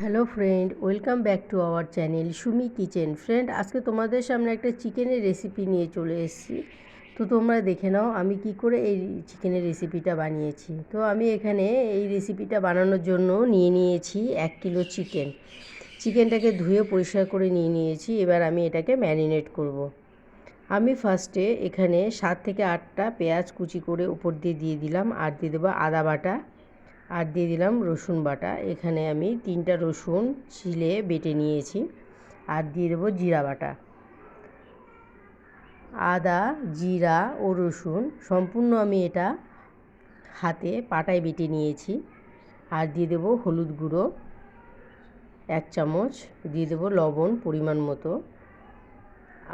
Hello friend, welcome back to our channel Sumi kitchen. Friend, আজকে তোমাদের সামনে একটা চিকেনের রেসিপি নিয়ে চলে এসেছি। তো তোমরা দেখে নাও আমি কি করে এই চিকেনের রেসিপিটা বানিয়েছি। তো আমি এখানে এই রেসিপিটা বানানোর জন্য নিয়ে নিয়েছি 1 কিলো চিকেনটাকে ধুয়ে পরিষ্কার করে নিয়ে নিয়েছি। এবার আমি এটাকে ম্যারিনেট করব। আমি ফার্স্টে এখানে 7 থেকে 8টা পেঁয়াজ কুচি করে উপর দিয়ে দিলাম, আর দিয়ে দেবো আদা বাটা, আর দিয়ে দিলাম রসুন বাটা। এখানে আমি 3টা রসুন ছিলে বেটে নিয়েছি, আর দিয়ে দেবো জিরা বাটা। আদা, জিরা ও রসুন সম্পূর্ণ আমি এটা হাতে পাটায় বেটে নিয়েছি। আর দিয়ে দেবো হলুদ গুঁড়ো 1 চামচ, দিয়ে দেবো লবণ পরিমাণ মতো,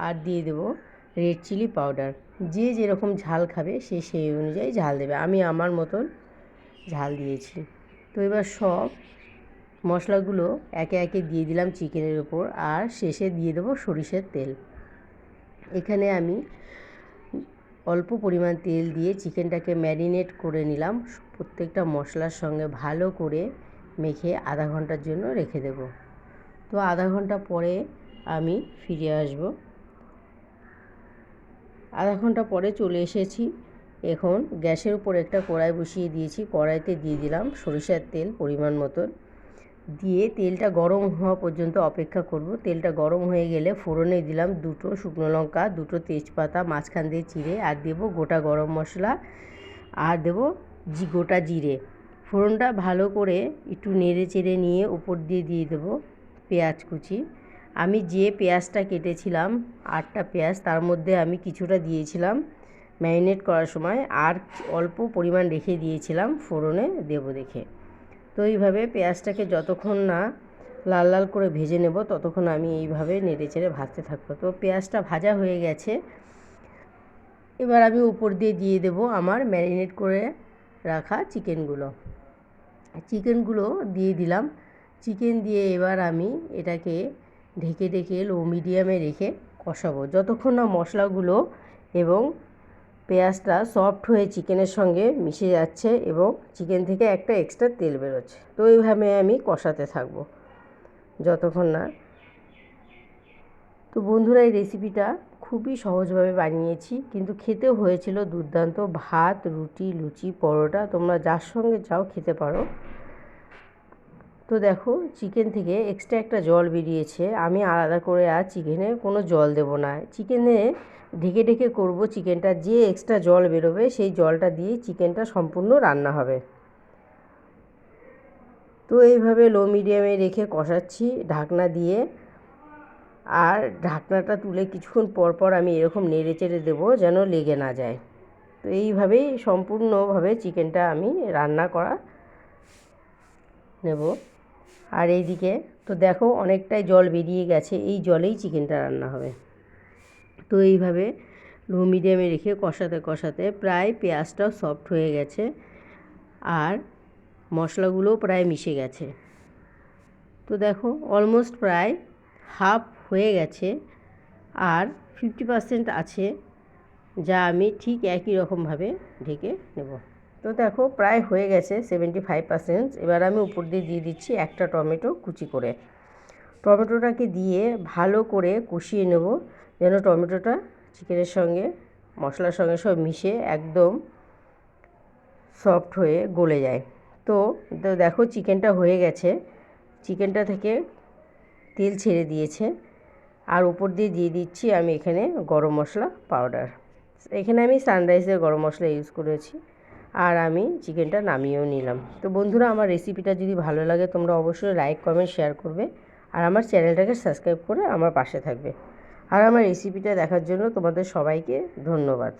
আর দিয়ে দেবো রেড চিলি পাউডার। যে যেরকম ঝাল খাবে সে সেই অনুযায়ী ঝাল দেবে। আমি আমার মতন ঝাল দিয়েছি। তো এবার সব মশলাগুলো একে একে দিয়ে দিলাম চিকেনের উপর, আর শেষে দিয়ে দেবো সরিষার তেল। এখানে আমি অল্প পরিমাণ তেল দিয়ে চিকেনটাকে ম্যারিনেট করে নিলাম। প্রত্যেকটা মশলার সঙ্গে ভালো করে মেখে আধা ঘন্টার জন্য রেখে দেব। তো আধা ঘন্টা পরে আমি ফিরে আসব। আধা ঘন্টা পরে চলে এসেছি। এখন গ্যাসের উপর একটা কড়াই বসিয়ে দিয়েছি। কড়াইতে দিয়ে দিলাম সরিষার তেল পরিমাণ মতন, দিয়ে তেলটা গরম হওয়া পর্যন্ত অপেক্ষা করব। তেলটা গরম হয়ে গেলে ফোড়নে দিলাম 2টো শুকনো লঙ্কা, 2টো তেজপাতা মাঝখান দিয়ে চিড়ে, আর দেবো গোটা গরম মশলা, আর দেবো গোটা জিরে। ফোড়নটা ভালো করে একটু নেড়ে চেড়ে নিয়ে উপর দিয়ে দেবো পেঁয়াজ কুচি। আমি যে পেঁয়াজটা কেটেছিলাম 8টা পেঁয়াজ, তার মধ্যে আমি কিছুটা দিয়েছিলাম ম্যারিনেট করার সময়, আর অল্প পরিমাণ রেখে দিয়েছিলাম ফোড়নে দেবো দেখে। তো এইভাবে পেঁয়াজটাকে যতক্ষণ না লাল লাল করে ভেজে নেব ততক্ষণ আমি এইভাবে নেড়ে চেড়ে ভাজতে থাকবো। তো পেঁয়াজটা ভাজা হয়ে গেছে। এবার আমি উপর দিয়ে দেবো আমার ম্যারিনেট করে রাখা চিকেনগুলো দিয়ে দিলাম। চিকেন দিয়ে এবার আমি এটাকে ঢেকে লো মিডিয়ামে রেখে কষাবো যতক্ষণ না মশলাগুলো এবং পেঁয়াজটা সফট হয়ে চিকেনের সঙ্গে মিশে যাচ্ছে এবং চিকেন থেকে একটা এক্সট্রা তেল বেরোচ্ছে। তো এইভাবে আমি কষাতে থাকবো যতক্ষণ না। তো বন্ধুরা, এই রেসিপিটা খুবই সহজভাবে বানিয়েছি, কিন্তু খেতেও হয়েছিল দুর্দান্ত। ভাত, রুটি, লুচি, পরোটা তোমরা যার সঙ্গে চাও খেতে পারো। তো দেখো চিকেন থেকে এক্সট্রা একটা জল বেরিয়েছে। আমি আলাদা করে আর চিকেনে কোনো জল দেব না। চিকেনে ঢেকে করব চিকেনটা। যে এক্সট্রা জল বেরোবে সেই জলটা দিয়ে চিকেনটা সম্পূর্ণ রান্না হবে। তো এইভাবে লো মিডিয়ামে রেখে কষাচ্ছি ঢাকনা দিয়ে, আর ঢাকনাটা তুলে কিছুক্ষণ পর আমি এরকম নেড়ে চেড়ে দেবো যেন লেগে না যায়। তো এইভাবেই সম্পূর্ণভাবে চিকেনটা আমি রান্না করা নেব। আর এইদিকে তো দেখো অনেকটাই জল বেরিয়ে গেছে, এই জলেই চিকেনটা রান্না হবে। তো এইভাবে লো মিডিয়ামে রেখে কষাতে প্রায় পেঁয়াজটাও সফট হয়ে গেছে, আর মশলাগুলোও প্রায় মিশে গেছে। তো দেখো অলমোস্ট প্রায় হাফ হয়ে গেছে, আর 50% আছে, যা আমি ঠিক একই রকমভাবে ঢেকে নেব। তো দেখো প্রায় হয়ে গেছে 75%। এবার আমি উপর দিয়ে দিচ্ছি একটা টমেটো কুচি করে। টমেটোটাকে দিয়ে ভালো করে কষিয়ে নেব যেন টমেটোটা চিকেনের সঙ্গে মশলার সঙ্গে সব মিশে একদম সফট হয়ে গলে যায়। তো দেখো চিকেনটা হয়ে গেছে, চিকেনটা থেকে তেল ছেড়ে দিয়েছে, আর উপর দিয়ে দিচ্ছি আমি এখানে গরম মশলা পাউডার। এখানে আমি সানরাইজের গরম মশলা ইউজ করেছি, আর আমি চিকেনটা নামিয়েও নিলাম। তো বন্ধুরা, আমার রেসিপিটা যদি ভালো লাগে তোমরা অবশ্যই লাইক, কমেন্ট, শেয়ার করবে, আর আমার চ্যানেলটাকে সাবস্ক্রাইব করে আমার পাশে থাকবে। আর আমার রেসিপিটা দেখার জন্য তোমাদের সবাইকে ধন্যবাদ।